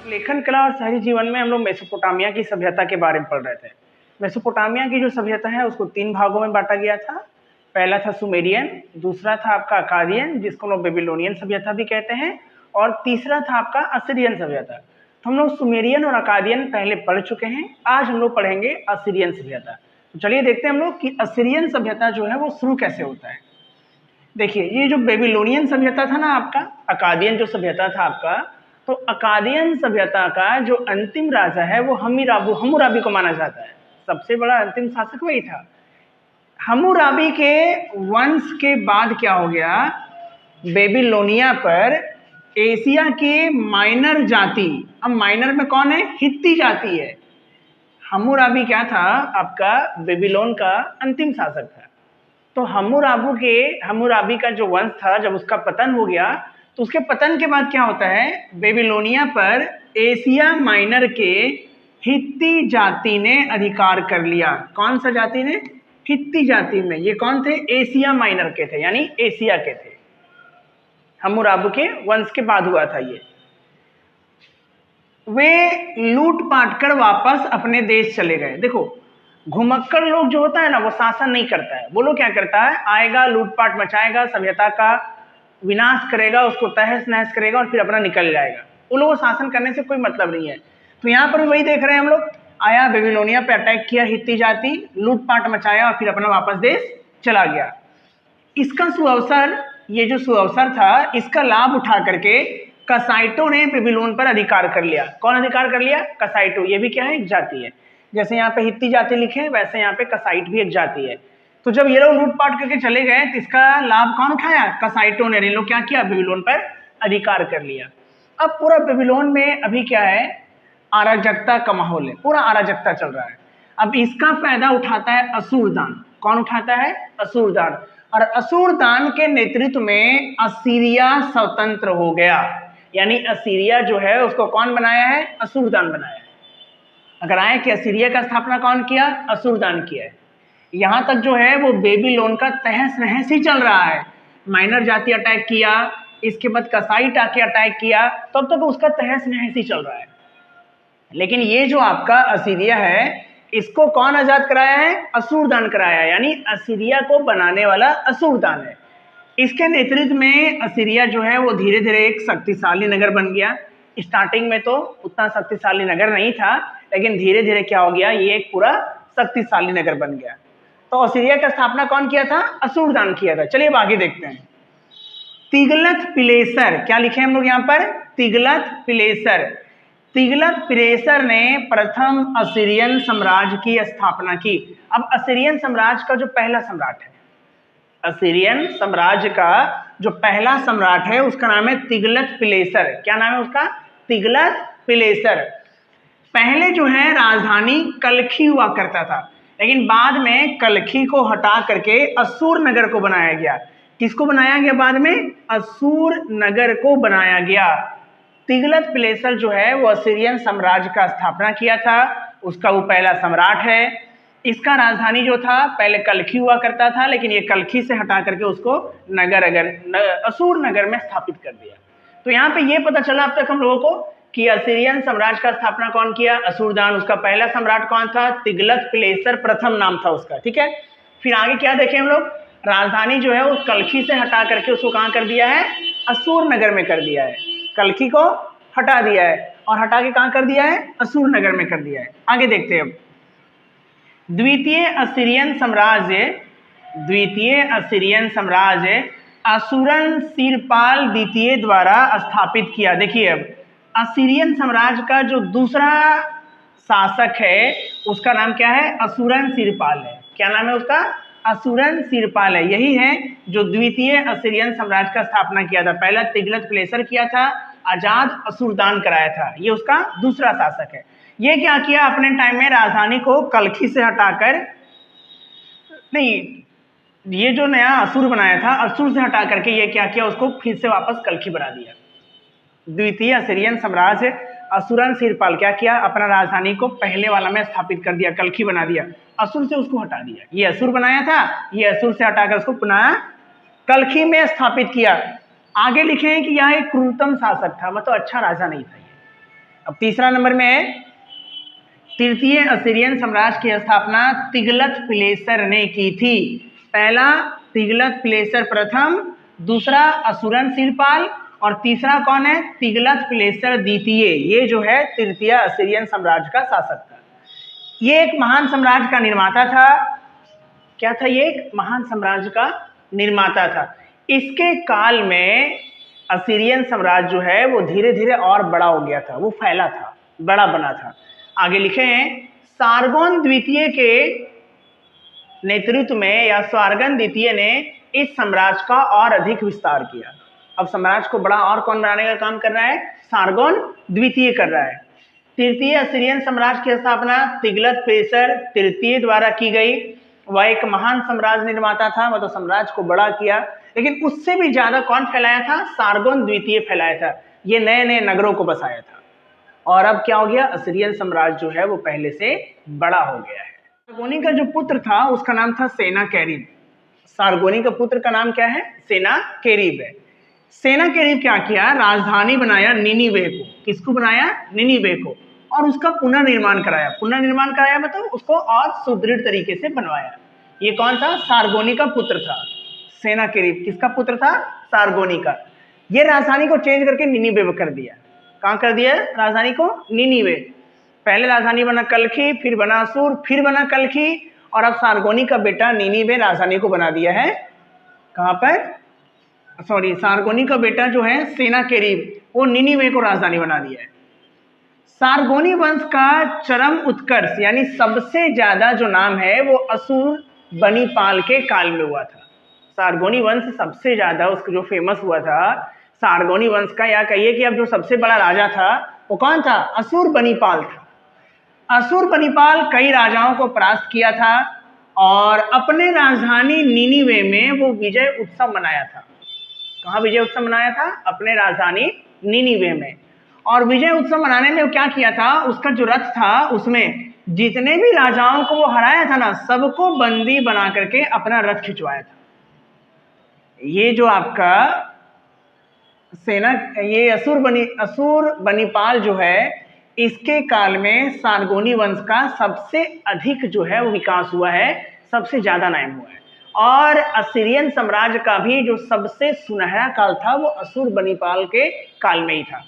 लेखन कला और शहरी जीवन में हम लोग मेसोपोटामिया की सभ्यता के बारे में पढ़ रहे थे। मेसोपोटामिया की जो सभ्यता है उसको 3 भागों में बांटा गया था। पहला था सुमेरियन, दूसरा था आपका अकादियन जिसको लोग बेबीलोनियन सभ्यता भी कहते हैं, और तीसरा था आपका असीरियन सभ्यता। तो हम लोग सुमेरियन और अकादियन पहले पढ़ चुके हैं, आज हम लोग पढ़ेंगे असीरियन सभ्यता। तो चलिए देखते हैं हम लोग कि असीरियन सभ्यता जो है वो शुरू कैसे होता है। देखिए, ये जो बेबीलोनियन सभ्यता था ना आपका, अकादियन जो सभ्यता था आपका, तो अकादियन सभ्यता का जो अंतिम राजा है वो हम्मुराबी को माना जाता है। सबसे बड़ा अंतिम शासक वही था। हम्मुराबी के वंश के बाद क्या हो गया, बेबीलोनिया पर एशिया के माइनर जाति, अब माइनर में कौन है, हित्ती जाति है। हम्मुराबी क्या था आपका, बेबीलोन का अंतिम शासक था। तो हम्मुराबी का जो वंश था, जब उसका पतन हो गया तो उसके पतन के बाद क्या होता है, बेबीलोनिया पर एशिया माइनर के हित्ती जाति ने अधिकार कर लिया। कौन सा जाति ने, हित्ती जाति में। ये कौन थे, एशिया माइनर के थे, यानी एशिया के थे। हम्मुराबी के वंश के बाद हुआ था ये। वे लूट पाट कर वापस अपने देश चले गए। देखो, घुमक्कड़ लोग जो होता है ना वो शासन नहीं करता है, वो लोग क्या करता है, आएगा लूटपाट मचाएगा, सभ्यता का विनाश करेगा, उसको तहस नहस करेगा और फिर अपना निकल जाएगा। उन लोगों को शासन करने से कोई मतलब नहीं है। तो यहाँ पर भी वही देख रहे हैं हम लोग, आया बेबीलोनिया पे अटैक किया हित्ती जाति, लूटपाट मचाया और फिर अपना वापस देश चला गया। इसका सुअवसर, ये जो सुअवसर था, इसका लाभ उठा करके कसाइटों ने बेबीलोन पर अधिकार कर लिया। कौन अधिकार कर लिया, कसाइटो। ये भी क्या है, एक जाति है। जैसे यहाँ पे हित्ती जाति लिखे हैं वैसे यहाँ पे कसाइट भी एक जाति है। तो जब ये लोग लूटपाट करके चले गए तो इसका लाभ कौन उठाया, कसाइटों ने। इन लोग क्या किया, बेबीलोन पर अधिकार कर लिया। अब पूरा बेबीलोन में अभी क्या है, अराजकता का माहौल है, पूरा अराजकता चल रहा है। अब इसका फायदा उठाता है असूरदान। कौन उठाता है, असूरदान। और असूरदान के नेतृत्व में असीरिया स्वतंत्र हो गया। यानी असीरिया जो है उसको कौन बनाया है, असूरदान बनाया है। अगर आए कि असीरिया का स्थापना कौन किया, असूरदान किया है। यहाँ तक जो है वो बेबीलोन का तहस नहस ही चल रहा है। माइनर जाति अटैक किया, इसके बाद कसाइट आके अटैक किया, तब तक उसका तहस नहस ही चल रहा है। लेकिन ये जो आपका असीरिया है, इसको कौन आजाद कराया है, असूरदान कराया है। यानी असीरिया को बनाने वाला असूरदान है। इसके नेतृत्व में असीरिया जो है वो धीरे धीरे एक शक्तिशाली नगर बन गया। स्टार्टिंग में तो उतना शक्तिशाली नगर नहीं था, लेकिन धीरे धीरे क्या हो गया, ये एक पूरा शक्तिशाली नगर बन गया। तो असीरिया का स्थापना कौन किया था, असूरदान किया था। चलिए अब आगे देखते हैं। तिगलत पिलेसर, क्या लिखे हम लोग यहाँ पर, तिगलत पिलेसर। तिगलत पिलेसर ने प्रथम असीरियन साम्राज्य की स्थापना की। अब असीरियन साम्राज्य का जो पहला सम्राट है, असीरियन साम्राज्य का जो पहला सम्राट है उसका नाम है तिगलत पिलेसर। क्या नाम है उसका, तिगलत पिलेसर। पहले जो है राजधानी कलखी हुआ करता था, लेकिन बाद में कलखी को हटा करके असूर नगर को बनाया गया। किसको बनाया गया बाद में, असूर नगर को बनाया गया। तिगलत पिलेसर जो है वो असीरियन साम्राज्य का स्थापना किया था, उसका वो पहला सम्राट है। इसका राजधानी जो था पहले कलखी हुआ करता था, लेकिन ये कलखी से हटा करके उसको असूर नगर में स्थापित कर दिया। तो यहाँ पे ये पता चला अब तक हम लोगों को कि असीरियन साम्राज्य का स्थापना कौन किया, असूरदान। उसका पहला सम्राट कौन था, तिगलत पिलेसर प्रथम नाम था उसका, ठीक है। फिर आगे क्या देखें हम लोग, राजधानी जो है उस कलखी से हटा करके उसको कहाँ कर दिया है, असूर नगर में कर दिया है। कलखी को हटा दिया है और हटा के कहाँ कर दिया है, असूर नगर में कर दिया है। आगे देखते हैं अब। द्वितीय असीरियन साम्राज्य असुरनसीरपाल द्वितीय द्वारा स्थापित किया। देखिए, अब असीरियन साम्राज्य का जो दूसरा शासक है उसका नाम क्या है, असुरनसीरपाल है। क्या नाम है उसका, असुरनसीरपाल है। यही है जो द्वितीय असीरियन साम्राज्य का स्थापना किया था। पहला तिगलत पिलेसर किया था, आजाद असूरदान कराया था, ये उसका दूसरा शासक है। ये क्या किया, अपने टाइम में राजधानी को कलखी से हटाकर, नहीं, ये जो नया असुर बनाया था, असुर से हटा करके ये क्या किया, उसको फिर से वापस कलखी बना दिया। द्वितीय असीरियन साम्राज्य असुरनसीरपाल क्या किया, अपना राजधानी को पहले वाला में स्थापित कर दिया, कलखी बना दिया, असुर से उसको हटा दिया। ये असुर बनाया था, ये असुर से हटाकर उसको पुनः कलखी में स्थापित किया। आगे लिखे हैं कि यह एक क्रूरतम शासक था, मतलब अच्छा राजा नहीं था। अब तीसरा नंबर में है, तृतीय असीरियन साम्राज्य की स्थापना तिगलत पिलेसर ने की थी। पहला तिगलत पिलेसर प्रथम, दूसरा असुरन सिरपाल और तीसरा कौन है, तिगलत पिलेसर द्वितीय। ये जो है तृतीय असीरियन साम्राज्य का शासक था। ये एक महान साम्राज्य का निर्माता था। क्या था ये? एक महान साम्राज्य का निर्माता था। इसके काल में असीरियन साम्राज्य जो है वो धीरे धीरे और बड़ा हो गया था, वो फैला था, बड़ा बना था। आगे लिखे हैं, सारगोन द्वितीय के नेतृत्व में या सारगन द्वितीय ने इस साम्राज्य का और अधिक विस्तार किया। अब साम्राज्य को बड़ा और कौन बनाने का काम कर रहा है? सारगोन द्वितीय कर रहा है। तृतीय असीरियन साम्राज्य की स्थापना तिगलत पिलेसर तृतीय द्वारा की गई। वह एक महान साम्राज्य निर्माता था, मतलब साम्राज्य को बड़ा किया, लेकिन उससे भी ज्यादा कौन फैलाया था? सारगोन द्वितीय फैलाया था। ये नए नए नगरों को बसाया था। और अब क्या हो गया? असीरियन साम्राज्य जो है वो पहले से बड़ा हो गया है। सारगोनी का जो पुत्र था उसका नाम था सेनाकेरीब। सारगोनी का पुत्र का नाम क्या है? सेनाकेरीब है। सेनाकेरीब क्या किया? राजधानी बनाया निनिवे को। किसको बनाया? निनिवे को। और उसका पुनर्निर्माण कराया। पुनर्निर्माण कराया मतलब उसको और सुदृढ़ तरीके से बनवाया। ये कौन था? सारगोनी का पुत्र था सेनाकेरीब। किसका पुत्र था? सारगोनी का। ये राजधानी को चेंज करके निनिवे कर दिया। कहाँ कर दिया राजधानी को? निनिवे। पहले राजधानी बना कल्खी, फिर बना असुर, फिर बना कल्खी, और अब सारगोनी का बेटा निनिवे राजधानी को बना दिया है। कहाँ पर? सॉरी, सारगोनी का बेटा जो है सेनाकेरीब, वो निनिवे को राजधानी बना दिया है। सारगोनी वंश का चरम उत्कर्ष यानी सबसे ज्यादा जो नाम है वो असुर बनीपाल के काल में हुआ था। सारगोनी वंश सबसे ज्यादा उसका जो फेमस हुआ था सारगोनी वंश का, या कहिए कि अब जो सबसे बड़ा राजा था वो कौन था? असुर बनीपाल था। असुर बनीपाल कई राजाओं को परास्त किया था और अपने राजधानी निनिवे में वो विजय उत्सव मनाया था। कहाँ विजय उत्सव मनाया था? अपने राजधानी निनिवे में। और विजय उत्सव मनाने में वो क्या किया था? उसका जो रथ था उसमें जितने भी राजाओं को वो हराया था ना, सबको बंदी बना करके अपना रथ खिंचवाया था। ये जो आपका सेना, ये असुर बनीपाल जो है, इसके काल में सारगोनी वंश का सबसे अधिक जो है वो विकास हुआ है, सबसे ज्यादा नाम हुआ है। और असीरियन साम्राज्य का भी जो सबसे सुनहरा काल था वो असुर बनीपाल के काल में ही था।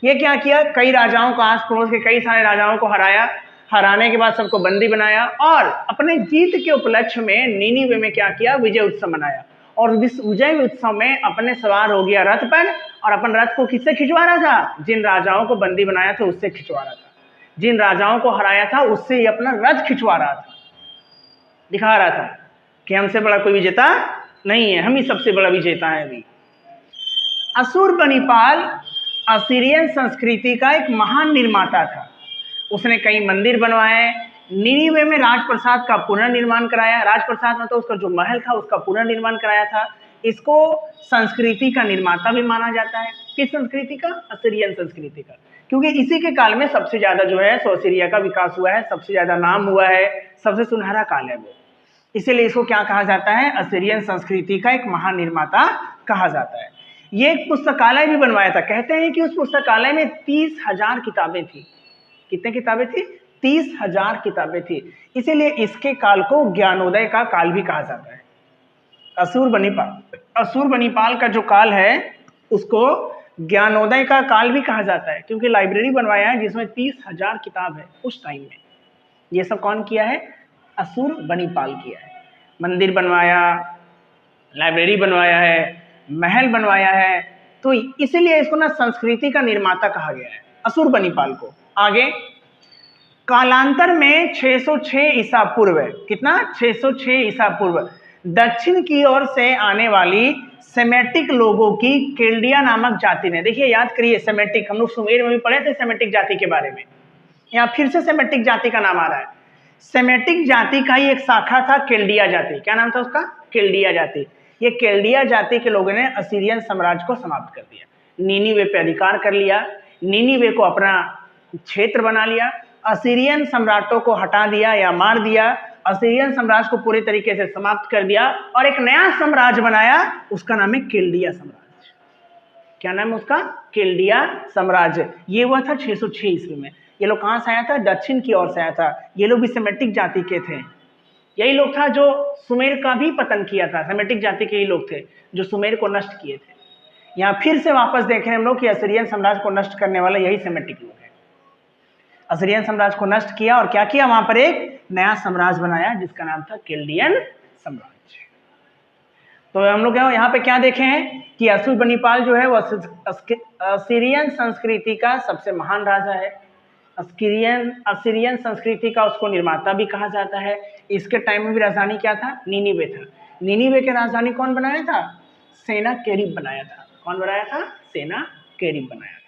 ये क्या किया? कई राजाओं को, आस पड़ोस के कई सारे राजाओं को हराया। हराने के बाद सबको बंदी बनाया और अपने जीत के उपलक्ष्य में निनिवे में क्या किया? विजय उत्सव मनाया। और इस विजय उत्सव में अपने सवार हो गया रथ पर, और अपन रथ को किससे खिंचवा रहा था? जिन राजाओं को बंदी बनाया था उससे खिंचवा रहा था। जिन राजाओं को हराया था उससे ही अपना रथ खिंचवा रहा था। दिखा रहा था कि हमसे बड़ा कोई विजेता नहीं है, हम ही सबसे बड़ा विजेता है अभी। असुर बनीपाल असीरियन संस्कृति का एक महान निर्माता था। उसने कई मंदिर बनवाए। निनिवे में राजप्रसाद का पुनर्निर्माण कराया। राजप्रसाद मतलब उसका जो महल था उसका पुनर्निर्माण कराया था। इसको संस्कृति का निर्माता भी माना जाता है। किस संस्कृति का? असीरियन संस्कृति का, क्योंकि इसी के काल में सबसे ज्यादा जो है सो असीरिया का विकास हुआ है, सबसे ज्यादा नाम हुआ है, सबसे सुनहरा काल है वो। इसीलिए इसको क्या कहा जाता है? असीरियन संस्कृति का एक महान निर्माता कहा जाता है। ये एक पुस्तकालय भी बनवाया था। कहते हैं कि उस पुस्तकालय में 30,000 किताबें थी। कितने किताबें थी? 30,000 किताबें थी। इसीलिए इसके काल को ज्ञानोदय का काल भी कहा जाता है। असुर बनीपाल का जो काल है उसको ज्ञानोदय का काल भी कहा जाता है, क्योंकि लाइब्रेरी बनवाया है जिसमें 30,000 किताब है उस टाइम में। ये सब कौन किया है? असुर बनीपाल किया है। मंदिर बनवाया, लाइब्रेरी बनवाया है, महल बनवाया है, तो इसीलिए इसको ना संस्कृति का निर्माता कहा गया है असुर बनीपाल को। आगे कालांतर में 606 ईसा पूर्व, कितना? 606 ईसा पूर्व दक्षिण की ओर से आने वाली सेमेटिक लोगों की केल्डिया नामक जाति ने, देखिए याद करिए सेमेटिक, हम लोग सुमेर में भी पढ़े थे सेमेटिक जाति के बारे में, यहाँ फिर से सेमेटिक जाति का नाम आ रहा है। सेमेटिक जाति का ही एक शाखा था केल्डिया जाति। क्या नाम था उसका? केल्डिया जाति। ये केल्डिया जाति के लोगों ने असीरियन साम्राज्य को समाप्त कर दिया, निनिवे पे अधिकार कर लिया, निनिवे को अपना क्षेत्र बना लिया, असीरियन सम्राटों को हटा दिया या मार दिया, असीरियन साम्राज्य को पूरे तरीके से समाप्त कर दिया और एक नया साम्राज्य बनाया, उसका नाम है केल्डिया साम्राज्य। क्या नाम है उसका? केल्डिया साम्राज्य। ये हुआ था 606 ईस्वी में। ये लोग कहाँ से आया था? दक्षिण की ओर से आया था। ये लोग भी सेमेटिक जाति के थे। यही लोग था जो सुमेर का भी पतन किया था। सेमेटिक जाति के ही लोग थे जो सुमेर को नष्ट किए थे। यहाँ फिर से वापस देख रहे हैं हम लोग कि असीरियन साम्राज्य को नष्ट करने वाला यही सेमेटिक लोग हैं। असीरियन साम्राज्य को नष्ट किया और क्या किया? वहां पर एक नया साम्राज्य बनाया जिसका नाम था केल्डियन साम्राज्य। तो हम लोग यहाँ पे क्या देखे हैं कि अशुरबनिपाल जो है वो असीरियन संस्कृति का सबसे महान राजा है। असीरियन संस्कृति का उसको निर्माता भी कहा जाता है। इसके टाइम में भी राजधानी क्या था? निनिवे था। निनिवे के राजधानी कौन बनाया था? सेनाकेरिब बनाया था। कौन बनाया था? सेनाकेरिब बनाया था।